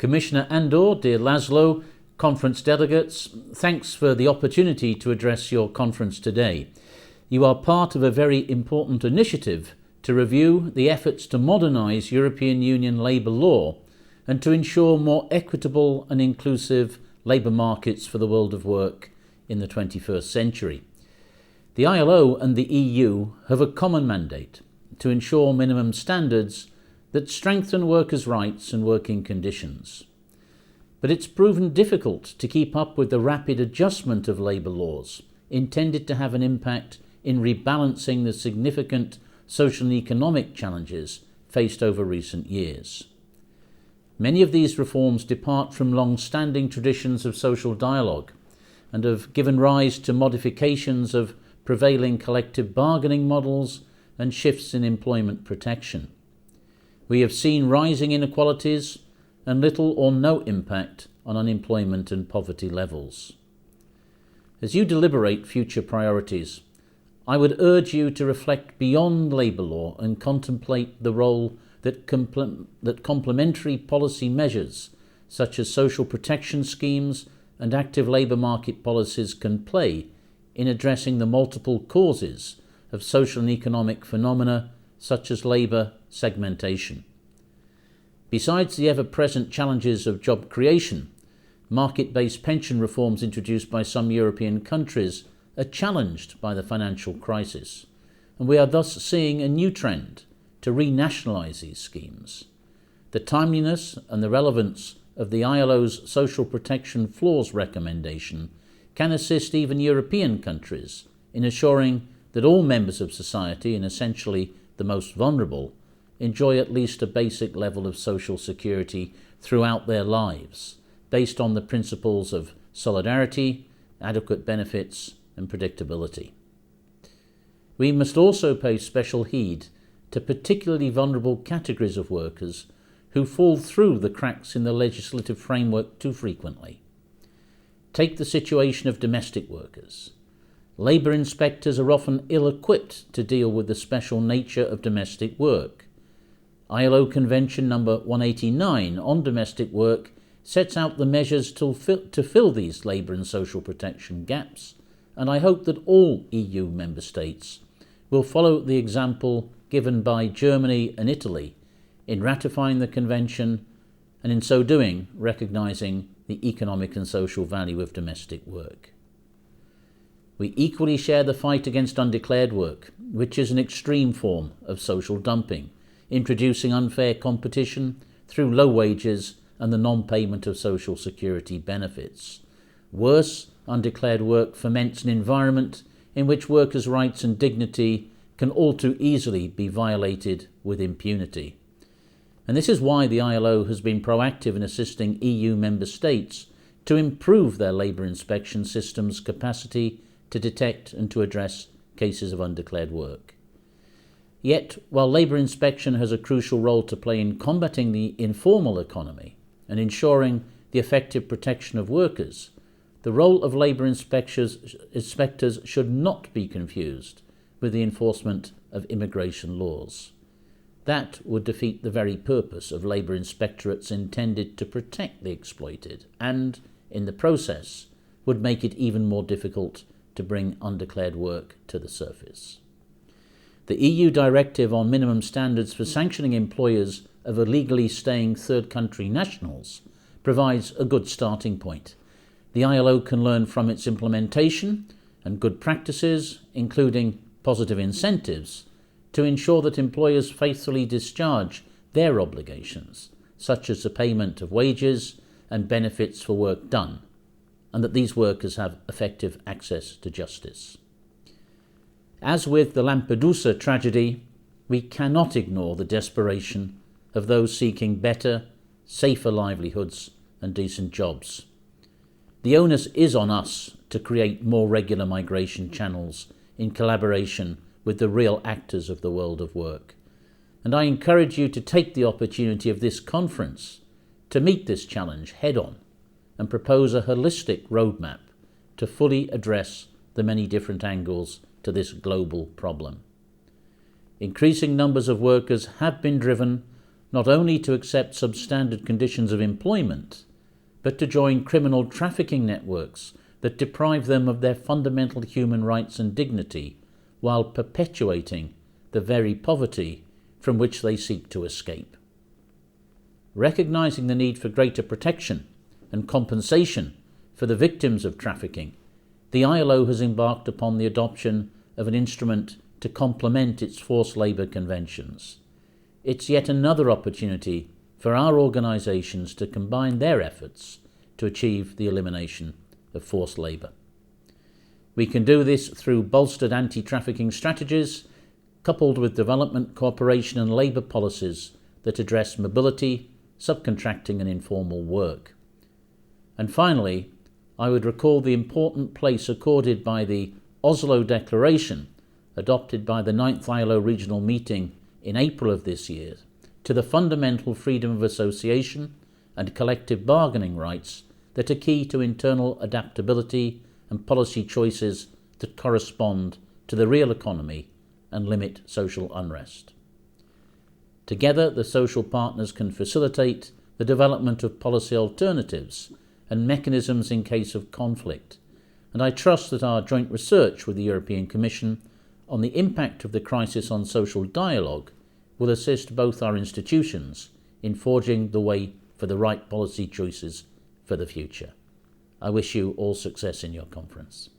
Commissioner Andor, dear Laszlo, conference delegates, thanks for the opportunity to address your conference today. You are part of a very important initiative to review the efforts to modernise European Union labour law and to ensure more equitable and inclusive labour markets for the world of work in the 21st century. The ILO and the EU have a common mandate to ensure minimum standards that strengthen workers' rights and working conditions. But it's proven difficult to keep up with the rapid adjustment of labour laws intended to have an impact in rebalancing the significant social and economic challenges faced over recent years. Many of these reforms depart from long-standing traditions of social dialogue and have given rise to modifications of prevailing collective bargaining models and shifts in employment protection. We have seen rising inequalities and little or no impact on unemployment and poverty levels. As you deliberate future priorities, I would urge you to reflect beyond labour law and contemplate the role that complementary policy measures such as social protection schemes and active labour market policies can play in addressing the multiple causes of social and economic phenomena such as labour segmentation. Besides the ever-present challenges of job creation, market-based pension reforms introduced by some European countries are challenged by the financial crisis, and we are thus seeing a new trend to renationalise these schemes. The timeliness and the relevance of the ILO's social protection floors recommendation can assist even European countries in assuring that all members of society, and essentially the most vulnerable, enjoy at least a basic level of social security throughout their lives, based on the principles of solidarity, adequate benefits, and predictability. We must also pay special heed to particularly vulnerable categories of workers who fall through the cracks in the legislative framework too frequently. Take the situation of domestic workers. Labour inspectors are often ill-equipped to deal with the special nature of domestic work. ILO Convention number 189 on domestic work sets out the measures to fill these labour and social protection gaps, and I hope that all EU member states will follow the example given by Germany and Italy in ratifying the convention and in so doing recognising the economic and social value of domestic work. We equally share the fight against undeclared work, which is an extreme form of social dumping, introducing unfair competition through low wages and the non-payment of social security benefits. Worse, undeclared work foments an environment in which workers' rights and dignity can all too easily be violated with impunity. And this is why the ILO has been proactive in assisting EU member states to improve their labour inspection systems' capacity to detect and to address cases of undeclared work. Yet, while labour inspection has a crucial role to play in combating the informal economy and ensuring the effective protection of workers, the role of labour inspectors should not be confused with the enforcement of immigration laws. That would defeat the very purpose of labour inspectorates intended to protect the exploited and, in the process, would make it even more difficult to bring undeclared work to the surface. The EU directive on minimum standards for sanctioning employers of illegally staying third country nationals provides a good starting point. The ILO can learn from its implementation and good practices, including positive incentives, to ensure that employers faithfully discharge their obligations, such as the payment of wages and benefits for work done, and that these workers have effective access to justice. As with the Lampedusa tragedy, we cannot ignore the desperation of those seeking better, safer livelihoods and decent jobs. The onus is on us to create more regular migration channels in collaboration with the real actors of the world of work. And I encourage you to take the opportunity of this conference to meet this challenge head-on and propose a holistic roadmap to fully address the many different angles to this global problem. Increasing numbers of workers have been driven not only to accept substandard conditions of employment, but to join criminal trafficking networks that deprive them of their fundamental human rights and dignity, while perpetuating the very poverty from which they seek to escape. Recognizing the need for greater protection and compensation for the victims of trafficking, the ILO has embarked upon the adoption of an instrument to complement its forced labour conventions. It's yet another opportunity for our organisations to combine their efforts to achieve the elimination of forced labour. We can do this through bolstered anti-trafficking strategies, coupled with development, cooperation and labour policies that address mobility, subcontracting and informal work. And finally, I would recall the important place accorded by the Oslo Declaration, adopted by the 9th ILO Regional Meeting in April of this year, to the fundamental freedom of association and collective bargaining rights that are key to internal adaptability and policy choices that correspond to the real economy and limit social unrest. Together, the social partners can facilitate the development of policy alternatives and mechanisms in case of conflict, and I trust that our joint research with the European Commission on the impact of the crisis on social dialogue will assist both our institutions in forging the way for the right policy choices for the future. I wish you all success in your conference.